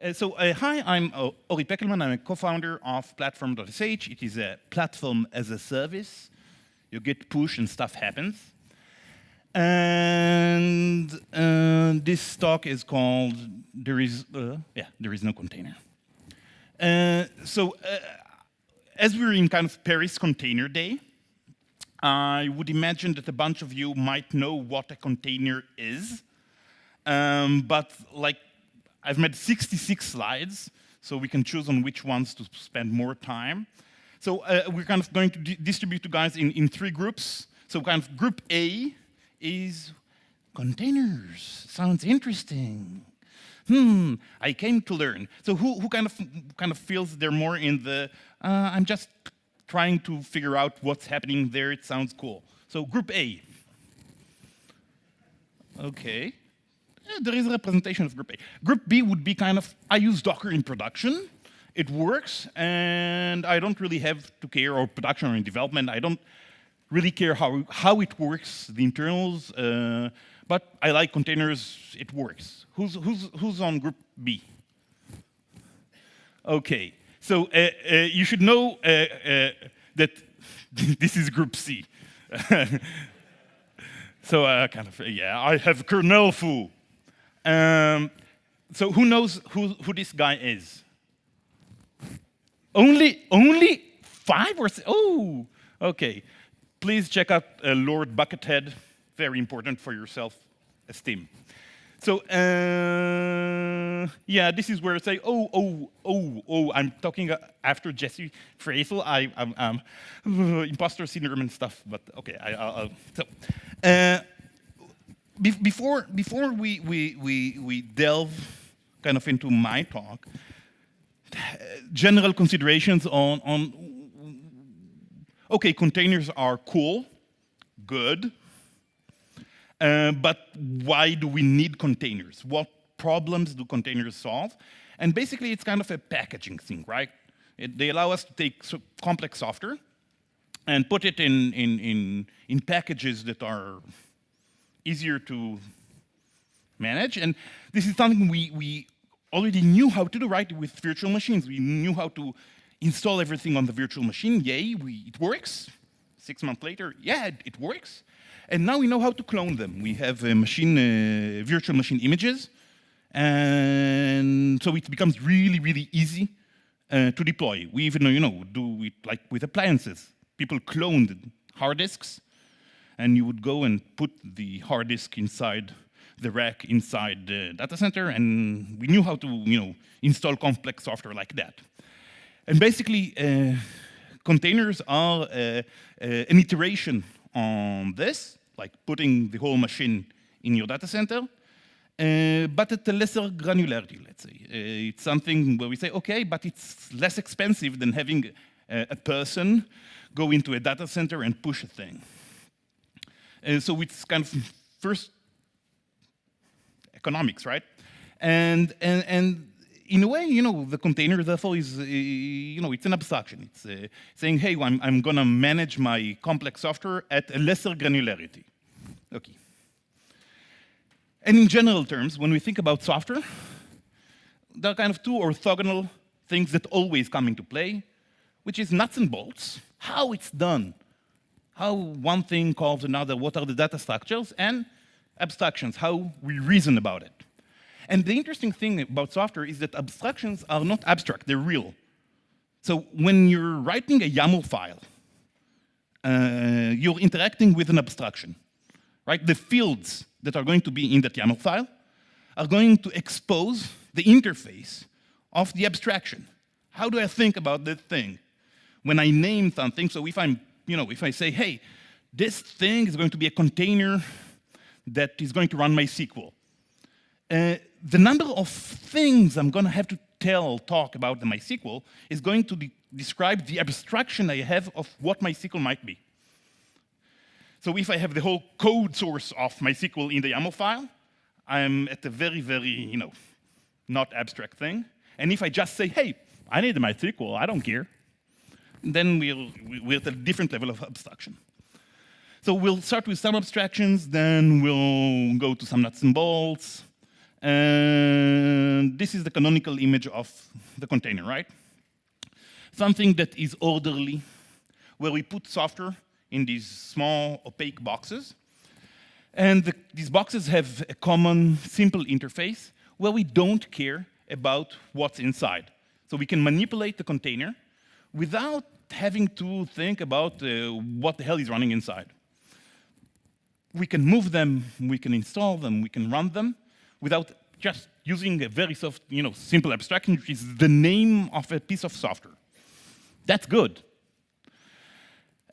Hi, I'm Ori Pekelman. I'm a co-founder of Platform.sh. It is a platform as a service. You get push and stuff happens. And this talk is called There is no container. As we're in kind of Paris Container Day, I would imagine that a bunch of you might know what a container is. But like, I've made 66 slides, so we can choose on which ones to spend more time. So we're kind of going to distribute you guys in 3 groups. So kind of group A is containers. Sounds interesting. I came to learn. So who kind of feels they're more in the I'm just trying to figure out what's happening there. It sounds cool. So group A. Okay. There is a representation of group A. Group B would be kind of, I use Docker in production. It works, and I don't really have to care, or production or in development. I don't really care how it works, the internals, but I like containers, it works. Who's on group B? Okay, so you should know that this is group C. So I have kernel foo. So who knows who this guy is? Only 5 or 6? Oh, okay. Please check out Lord Buckethead. Very important for your self-esteem. So yeah, this is where I say, I'm talking after Jesse Frazel. I'm imposter syndrome and stuff, but okay. Before we delve kind of into my talk, general considerations on okay, containers are cool, good, but why do we need containers? What problems do containers solve? And basically, it's kind of a packaging thing, right? They allow us to take complex software and put it in packages that are easier to manage. And this is something we already knew how to do, right, with virtual machines. We knew how to install everything on the virtual machine. Yay, it works. 6 months later, yeah, it works. And now we know how to clone them. We have virtual machine images. And so it becomes really, really easy to deploy. We even, do it like with appliances. People cloned hard disks, and you would go and put the hard disk inside the rack inside the data center, and we knew how to install complex software like that. And basically, containers are an iteration on this, like putting the whole machine in your data center, but at a lesser granularity, let's say. It's something where we say, okay, but it's less expensive than having a person go into a data center and push a thing. So it's kind of first economics, right? And in a way, the container therefore is, it's an abstraction. It's saying, hey, I'm gonna manage my complex software at a lesser granularity. Okay. And in general terms, when we think about software, there are kind of 2 orthogonal things that always come into play, which is nuts and bolts, how it's done, how one thing calls another, what are the data structures, and abstractions, how we reason about it. And the interesting thing about software is that abstractions are not abstract, they're real. So when you're writing a YAML file, you're interacting with an abstraction, right? The fields that are going to be in that YAML file are going to expose the interface of the abstraction. How do I think about that thing? When I name something, so if I say, hey, this thing is going to be a container that is going to run MySQL. The number of things I'm going to have to talk about the MySQL is going to describe the abstraction I have of what MySQL might be. So if I have the whole code source of MySQL in the YAML file, I'm at a very, very, not abstract thing. And if I just say, hey, I need MySQL, I don't care, then we're at a different level of abstraction. So we'll start with some abstractions, then we'll go to some nuts and bolts, And this is the canonical image of the container, right? Something that is orderly, where we put software in these small opaque boxes. And these boxes have a common, simple interface where we don't care about what's inside. So we can manipulate the container without having to think about what the hell is running inside. We can move them, we can install them, we can run them without just using a very soft, simple abstraction, which is the name of a piece of software. That's good.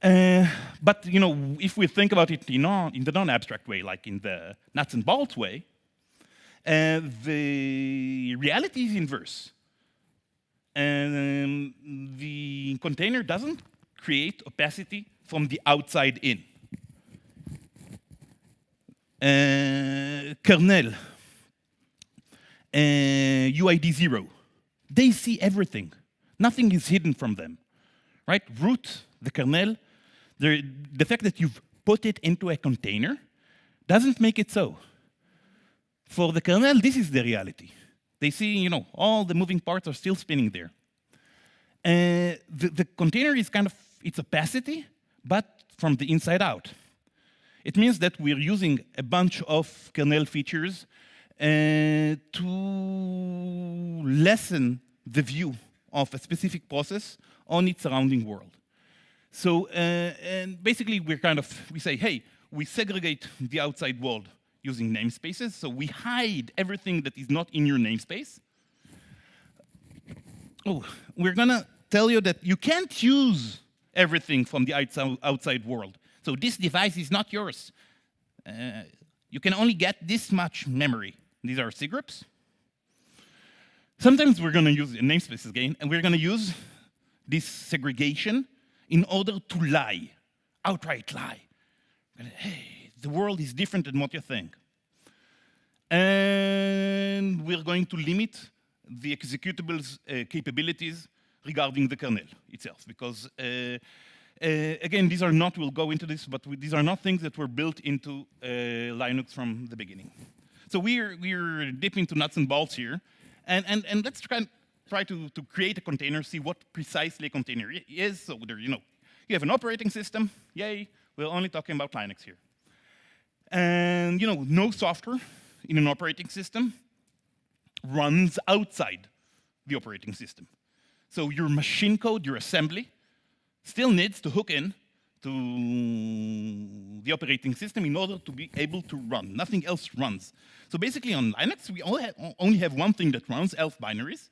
But if we think about it in the non-abstract way, like in the nuts and bolts way, the reality is inverse. And the container doesn't create opacity from the outside in. Kernel, UID 0, they see everything. Nothing is hidden from them, right? Root, the kernel, the fact that you've put it into a container doesn't make it so. For the kernel, this is the reality. They see, all the moving parts are still spinning there. The container is kind of its opacity, but from the inside out. It means that we're using a bunch of kernel features to lessen the view of a specific process on its surrounding world. So, and basically we say, hey, we segregate the outside world using namespaces, so we hide everything that is not in your namespace. Oh, we're gonna tell you that you can't use everything from the outside world. So this device is not yours. You can only get this much memory. These are C groups. Sometimes we're gonna use namespaces again, and we're gonna use this segregation in order to lie, outright lie. Hey, the world is different than what you think. And we're going to limit the executable's capabilities regarding the kernel itself, because again, these are not, we'll go into this, but these are not things that were built into Linux from the beginning. So we're deep into nuts and bolts here, and let's try to create a container, see what precisely a container is. So there, you have an operating system, yay, we're only talking about Linux here. And no software in an operating system runs outside the operating system. So your machine code, your assembly, still needs to hook in to the operating system in order to be able to run. Nothing else runs. So basically on Linux, we only have one thing that runs, ELF binaries,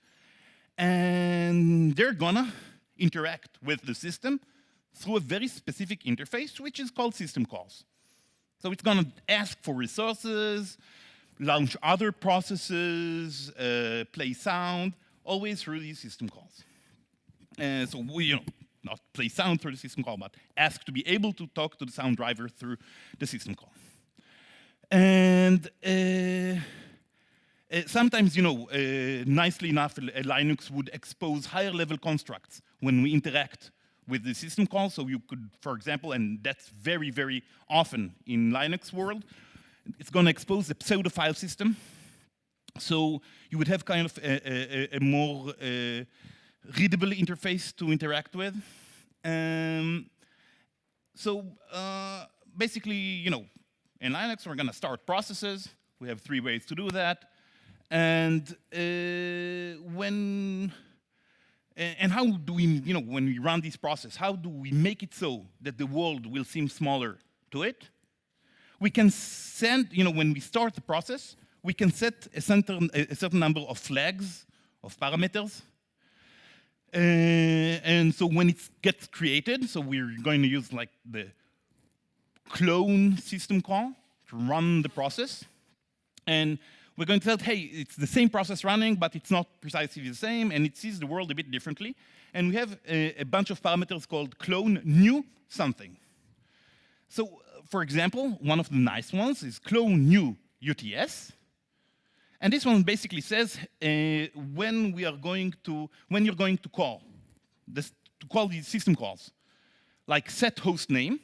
and they're gonna interact with the system through a very specific interface, which is called system calls. So it's gonna ask for resources, launch other processes, play sound, always through these system calls. So we, not play sound through the system call, but ask to be able to talk to the sound driver through the system call. And sometimes, nicely enough, Linux would expose higher level constructs when we interact with the system call. So you could, for example, and that's very, very often in Linux world, it's going to expose the pseudo file system. So you would have kind of a more readable interface to interact with. So basically, in Linux, we're going to start processes. We have 3 ways to do that. And how do we, when we run this process, how do we make it so that the world will seem smaller to it? We can send, when we start the process, we can set a certain number of flags, of parameters. And so when it gets created, so we're going to use like the clone system call to run the process. And we're going to tell, hey, it's the same process running, but it's not precisely the same, and it sees the world a bit differently. And we have a bunch of parameters called clone new something. So, for example, one of the nice ones is clone new UTS. And this one basically says when you're going to call these system calls, like SetHostname,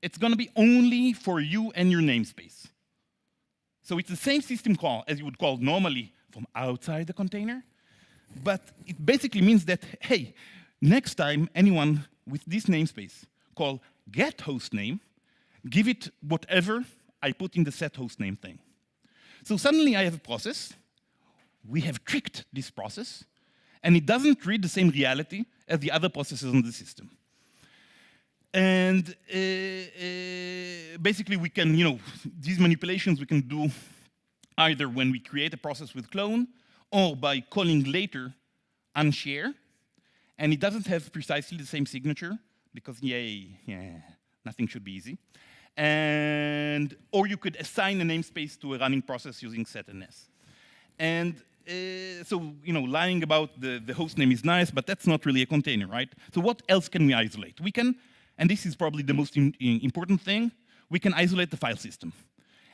it's going to be only for you and your namespace. So it's the same system call as you would call normally from outside the container, but it basically means that, hey, next time anyone with this namespace call getHostname, give it whatever I put in the setHostname thing. So suddenly I have a process. We have tricked this process, and it doesn't read the same reality as the other processes in the system. And basically we can, these manipulations we can do either when we create a process with clone or by calling later unshare. And it doesn't have precisely the same signature because nothing should be easy. And, or you could assign a namespace to a running process using setNS. And so, lying about the host name is nice, but that's not really a container, right? So what else can we isolate? We can, and this is probably the most important thing, we can isolate the file system.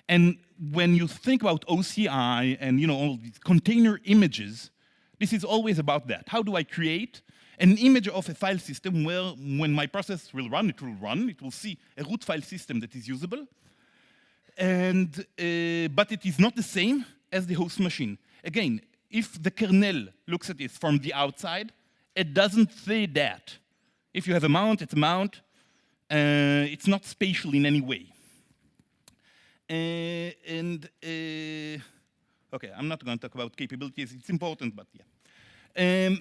And when you think about OCI and all these container images, this is always about that. How do I create an image of a file system where when my process will run, it will see a root file system that is usable, and but it is not the same as the host machine. Again, if the kernel looks at this from the outside, it doesn't say that. If you have a mount, it's a mount. It's not spatial in any way. Okay, I'm not going to talk about capabilities. It's important, but yeah.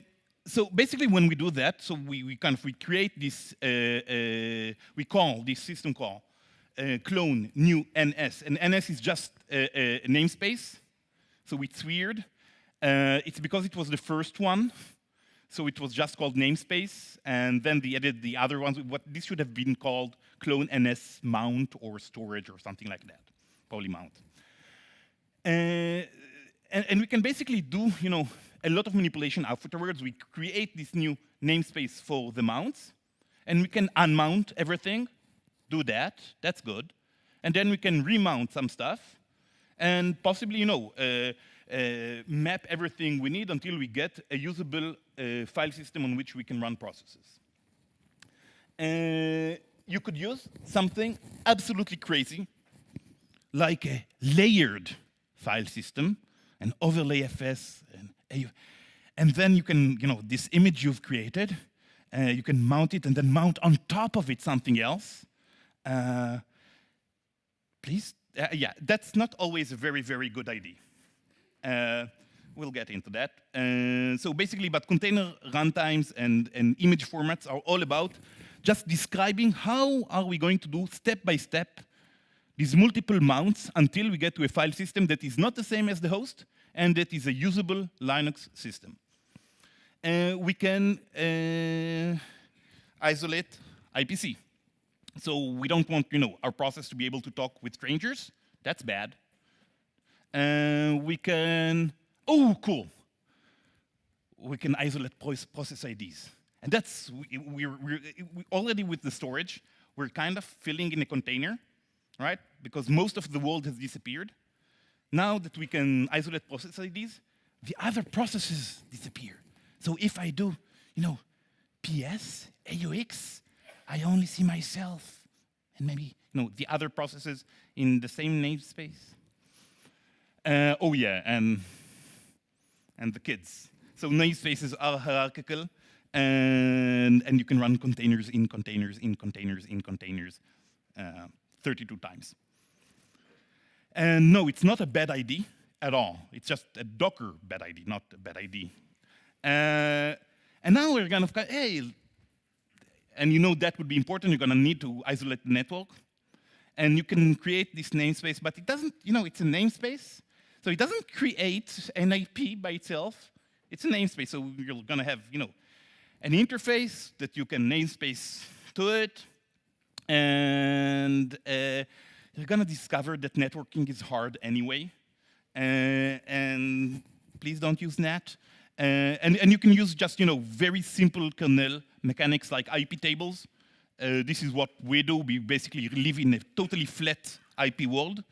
So basically, when we do that, so we create this, we call this system call clone new NS, and NS is just a namespace, so it's weird. It's because it was the first one, so it was just called namespace, and then they added the other ones. What this should have been called clone NS mount or storage or something like that, probably mount. And we can basically do, a lot of manipulation afterwards. We create this new namespace for the mounts, and we can unmount everything, do that, that's good. And then we can remount some stuff, and possibly, map everything we need until we get a usable file system on which we can run processes. You could use something absolutely crazy, like a layered file system, an overlay FS, and then you can, this image you've created, you can mount it and then mount on top of it something else. Please, yeah, that's not always a very, very good idea. We'll get into that. So basically, but container runtimes and image formats are all about just describing how are we going to do step by step these multiple mounts until we get to a file system that is not the same as the host and that is a usable Linux system. We can isolate IPC. So we don't want, our process to be able to talk with strangers. That's bad. We can, oh, cool. We can isolate process IDs. And that's, we're already with the storage, we're kind of filling in a container, right? Because most of the world has disappeared. Now that we can isolate process IDs, the other processes disappear. So if I do, PS, AUX, I only see myself and maybe, the other processes in the same namespace. Oh yeah, and the kids. So namespaces are hierarchical, and you can run containers in containers in containers in containers 32 times. And no, it's not a bad ID at all. It's just a Docker bad ID, not a bad ID. And now we're kind of, hey, and that would be important. You're going to need to isolate the network. And you can create this namespace, but it doesn't, it's a namespace. So it doesn't create an IP by itself. It's a namespace. So you're going to have, an interface that you can namespace to it. And you're going to discover that networking is hard anyway. And please don't use NAT. And you can use just, very simple kernel mechanics like IP tables. This is what we do. We basically live in a totally flat IP world.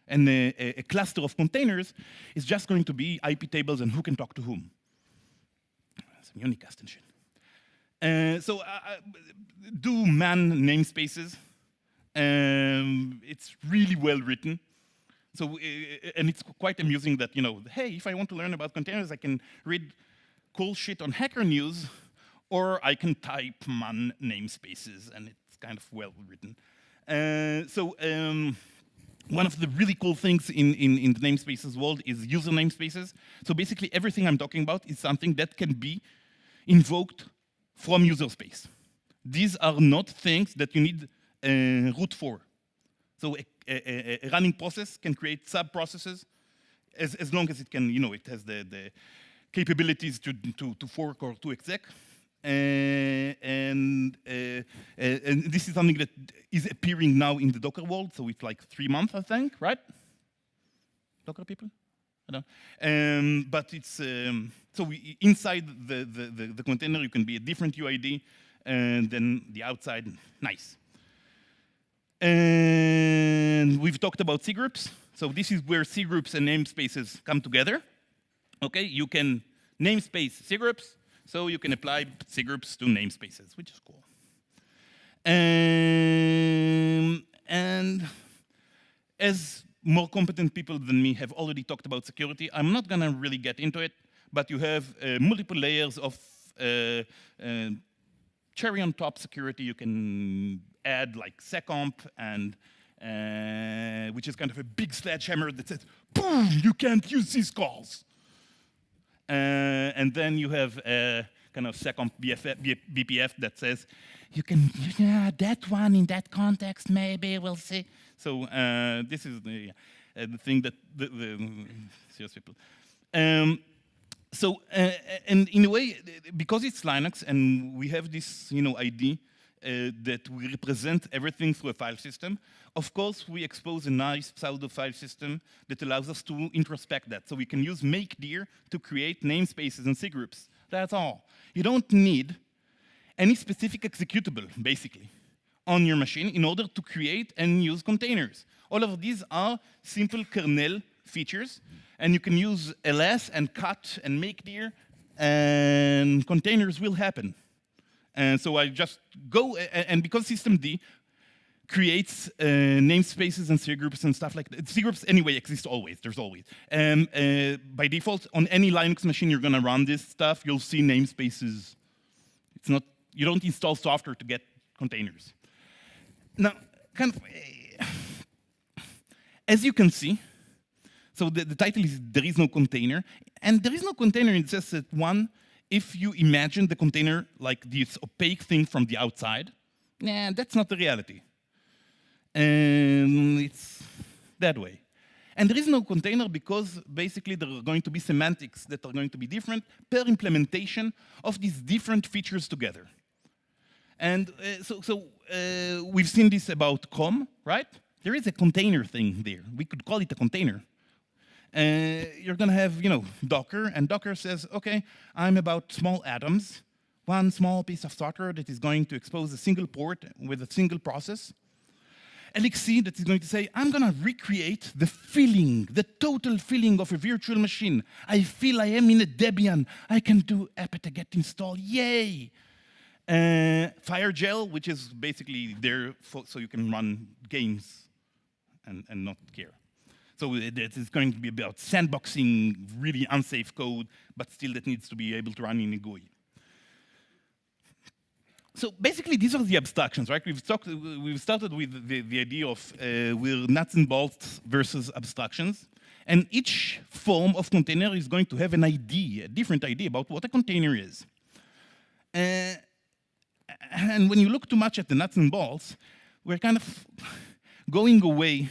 And a cluster of containers is just going to be IP tables and who can talk to whom. Some unicast and shit. So do man namespaces. It's really well written. So, and it's quite amusing that, hey, if I want to learn about containers, I can read cool shit on Hacker News, or I can type man namespaces, and it's kind of well written. One of the really cool things in the namespaces world is user namespaces. So basically everything I'm talking about is something that can be invoked from user space. These are not things that you need root for. So a running process can create sub-processes as long as it can, it has the capabilities to fork or to exec. And this is something that is appearing now in the Docker world, so it's like 3 months, I think, right? Docker people? I don't know. But it's, inside the container, you can be a different UID, and then the outside, nice. And we've talked about C groups. So this is where C groups and namespaces come together. Okay, you can namespace C groups, so you can apply C groups to namespaces, which is cool. And as more competent people than me have already talked about security, I'm not gonna really get into it, but you have multiple layers of cherry on top security. You can add like seccomp, and which is kind of a big sledgehammer that says, boom, you can't use these calls. And then you have a kind of seccomp BPF that says, you can, that one in that context, maybe, we'll see. So this is the thing that the serious people. And in a way, because it's Linux and we have this ID that we represent everything through a file system, of course we expose a nice pseudo file system that allows us to introspect that. So we can use makedir to create namespaces and C groups. That's all. You don't need any specific executable, basically, on your machine in order to create and use containers. All of these are simple kernel features, and you can use ls and cut and makedir, and containers will happen. And so I just go, and because systemd creates namespaces and C groups and stuff like that. C groups anyway exist always, there's always. By default, on any Linux machine you're gonna run this stuff, you'll see namespaces. It's not, you don't install software to get containers. Now, kind of, as you can see, so the title is There is no container, and there is no container in the sense that one, if you imagine the container like this opaque thing from the outside, nah, that's not the reality. And it's that way. And there is no container because basically there are going to be semantics that are going to be different per implementation of these different features together. And we've seen this about COM, right? There is a container thing there. We could call it a container. You're gonna have, Docker, and Docker says, okay, I'm about small atoms, one small piece of software that is going to expose a single port with a single process. LXC that is going to say, I'm gonna recreate the feeling, the total feeling of a virtual machine. I feel I am in a Debian. I can do apt-get install, yay! FireGel, which is basically there so you can run games and not care. So it's going to be about sandboxing really unsafe code, but still that needs to be able to run in a GUI. So basically, these are the abstractions, right? We've started with the idea of we're nuts and bolts versus abstractions. And each form of container is going to have an idea, a different idea about what a container is. And when you look too much at the nuts and bolts, we're kind of going away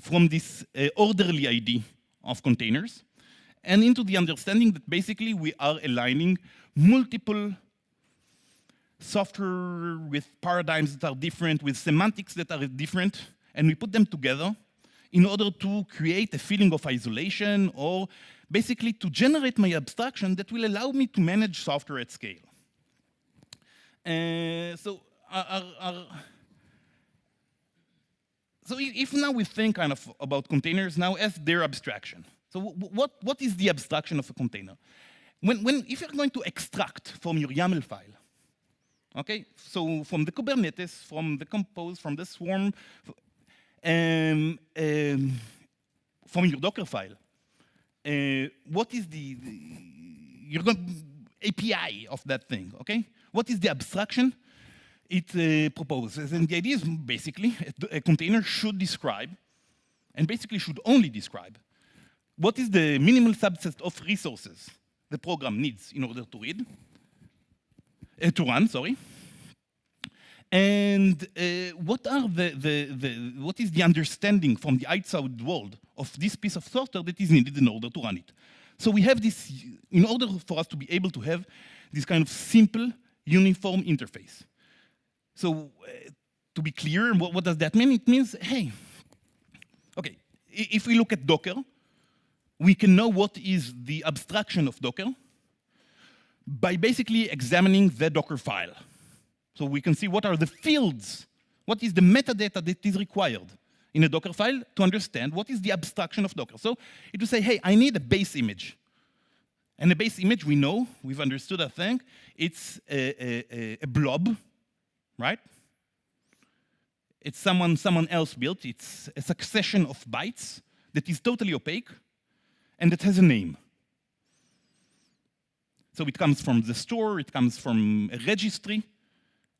from this orderly idea of containers and into the understanding that basically we are aligning multiple software with paradigms that are different, with semantics that are different, and we put them together in order to create a feeling of isolation or basically to generate my abstraction that will allow me to manage software at scale. So if now we think kind of about containers now as their abstraction. So what is the abstraction of a container? If you're going to extract from your YAML file, okay, so from the Kubernetes, from the Compose, from the Swarm, from your Docker file, what is the API of that thing, okay? What is the abstraction it proposes? And the idea is basically a container should describe, and basically should only describe, what is the minimal subset of resources the program needs in order to read, to run, sorry. And what is the understanding from the outside world of this piece of software that is needed in order to run it? So we have this, in order for us to be able to have this kind of simple, uniform interface. So to be clear, what does that mean? It means, hey, okay, if we look at Docker, we can know what is the abstraction of Docker by basically examining the Docker file. So we can see what are the fields, what is the metadata that is required in a Docker file to understand what is the abstraction of Docker. So it will say, hey, I need a base image. And a base image, we know, we've understood, I think, it's a blob, right? It's someone else built. It's a succession of bytes that is totally opaque and that has a name. So it comes from the store, it comes from a registry,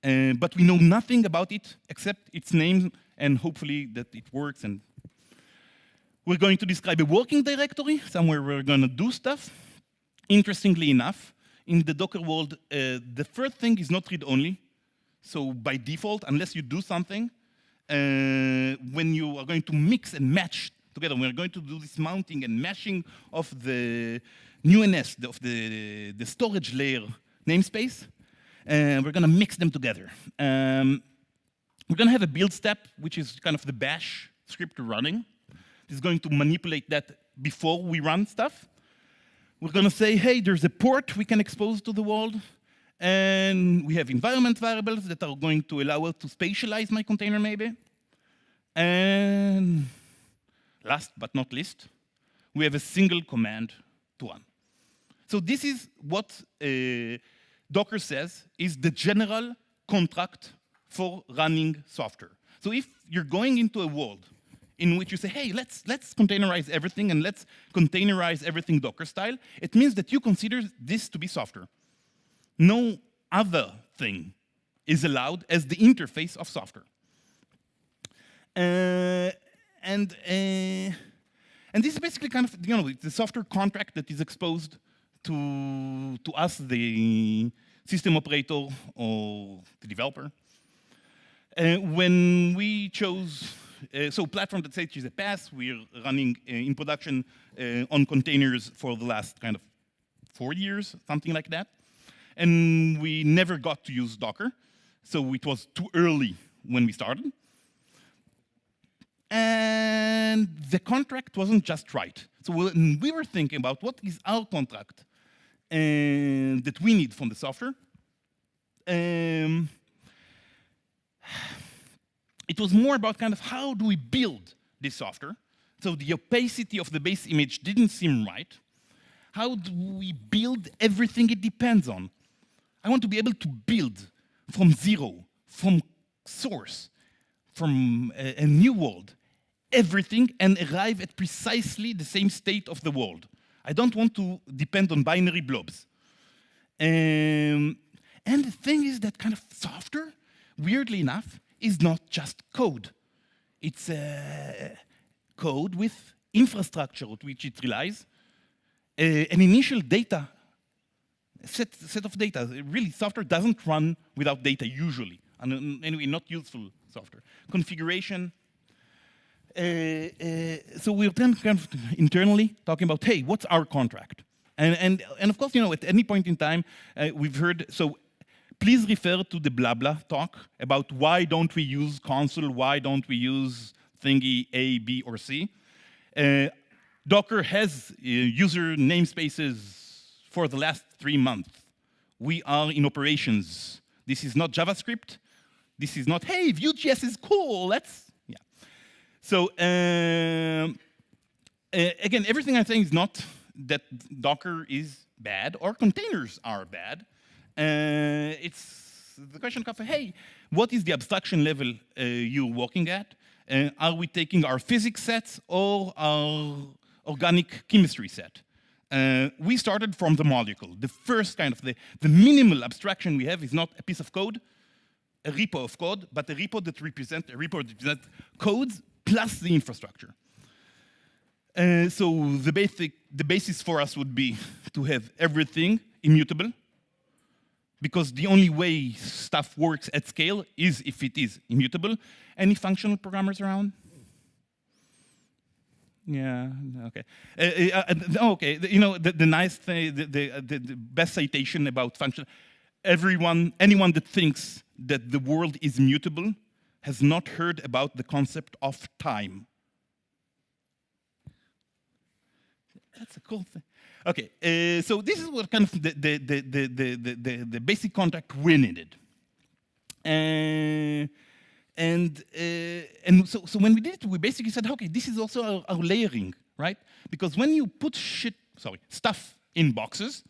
but we know nothing about it except its name and hopefully that it works. And we're going to describe a working directory, somewhere we're going to do stuff. Interestingly enough, in the Docker world, the first thing is not read-only. So by default, unless you do something, when you are going to mix and match together, we're going to do this mounting and mashing of the newness of the storage layer namespace, we're going to mix them together. We're going to have a build step, which is kind of the bash script running. It's going to manipulate that before we run stuff. We're going to say, hey, there's a port we can expose to the world, and we have environment variables that are going to allow us to spatialize my container, maybe. And last but not least, we have a single command to run. So this is what Docker says is the general contract for running software. So if you're going into a world in which you say, hey, let's containerize everything and let's containerize everything Docker style, it means that you consider this to be software. No other thing is allowed as the interface of software. And this is basically kind of, the software contract that is exposed to us, the system operator or the developer. When we chose, so Platform.sh is a pass. We're running in production on containers for the last kind of 4 years, something like that. And we never got to use Docker, so it was too early when we started. And the contract wasn't just right. So we were thinking about what is our contract that we need from the software. It was more about kind of how do we build this software. So the opacity of the base image didn't seem right. How do we build everything it depends on? I want to be able to build from zero, from source, from a new world, everything, and arrive at precisely the same state of the world. I don't want to depend on binary blobs. And the thing is that kind of software, weirdly enough, is not just code. It's code with infrastructure on which it relies, an initial data, set of data. Really, software doesn't run without data usually, and anyway, not useful software. Configuration. So we're then kind of internally talking about, hey, what's our contract? And of course, at any point in time, we've heard, so please refer to the blah blah talk about why don't we use console, why don't we use thingy A, B, or C. Docker has user namespaces for the last 3 months. We are in operations. This is not JavaScript. This is not, hey, Vue.js is cool, let's, yeah. So again, everything I'm saying is not that Docker is bad or containers are bad. It's the question of, hey, what is the abstraction level you're working at? Are we taking our physics sets or our organic chemistry set? We started from the molecule. The first kind of the minimal abstraction we have is not a piece of code, a repo of code, but a repo that represents codes plus the infrastructure. So the basis for us would be to have everything immutable, because the only way stuff works at scale is if it is immutable. Any functional programmers around? Yeah, okay. Okay, you know, the nice thing, the best citation about function, anyone that thinks that the world is mutable has not heard about the concept of time. That's a cool thing. Okay, so this is what kind of the basic contract we needed. And so when we did it, we basically said, okay, this is also our layering, right? Because when you put stuff in boxes,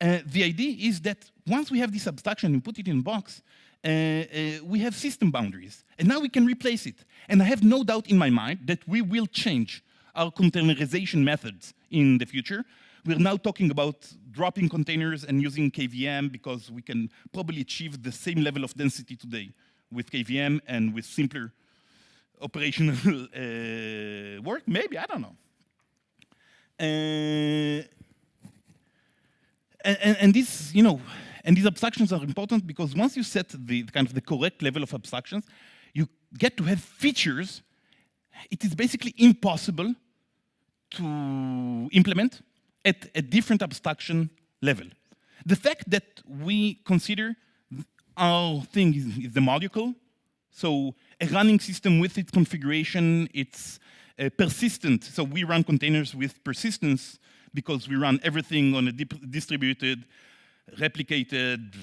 the idea is that once we have this abstraction and put it in a box, we have system boundaries. And now we can replace it. And I have no doubt in my mind that we will change our containerization methods in the future. We're now talking about dropping containers and using KVM because we can probably achieve the same level of density today with KVM and with simpler operational work. Maybe, I don't know. And this, you know, and these abstractions are important because once you set the kind of the correct level of abstractions, you get to have features. It is basically impossible to implement at a different abstraction level. The fact that we consider our thing is the molecule, so a running system with its configuration, it's persistent. So we run containers with persistence because we run everything on a distributed, replicated,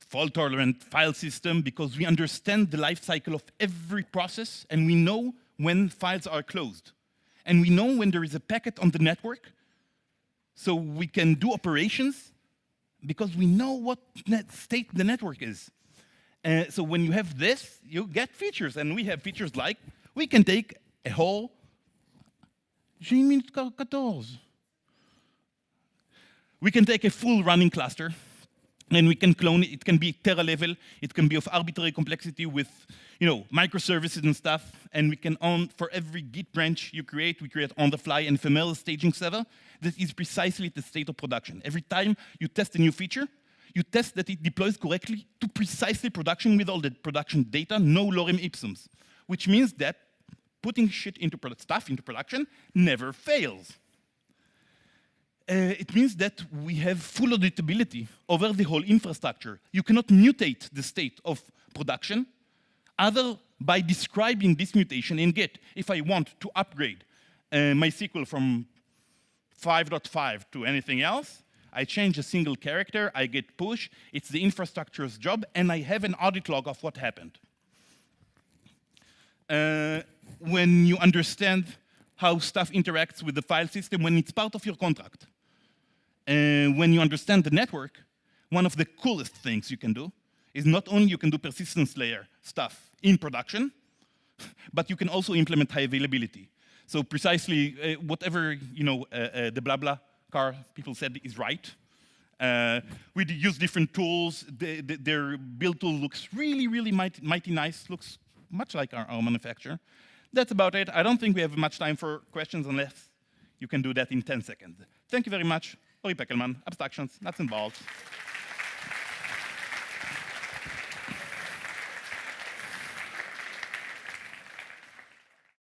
fault-tolerant file system because we understand the life cycle of every process and we know when files are closed. And we know when there is a packet on the network, so we can do operations because we know what state the network is. So when you have this, you get features, and we have features like we can take a whole. We can take a full running cluster, and we can clone it. It can be Tera level. It can be of arbitrary complexity with, you know, microservices and stuff. And we can for every Git branch you create, we create on the fly an ephemeral staging server that is precisely the state of production. Every time you test a new feature, you test that it deploys correctly to precisely production with all the production data, no lorem ipsums, which means that putting stuff into production never fails. It means that we have full auditability over the whole infrastructure. You cannot mutate the state of production other by describing this mutation in Git. If I want to upgrade MySQL from 5.5 to anything else, I change a single character, I get push, it's the infrastructure's job, and I have an audit log of what happened. When you understand how stuff interacts with the file system, when it's part of your contract, when you understand the network, one of the coolest things you can do is not only you can do persistence layer stuff in production, but you can also implement high availability. So precisely whatever, you know, the blah blah car people said is right. We use different tools. Their build tool looks really, really mighty nice. Looks much like our manufacturer. That's about it. I don't think we have much time for questions unless you can do that in 10 seconds. Thank you very much. Ori Pekelman, Abstractions, nuts and bolts.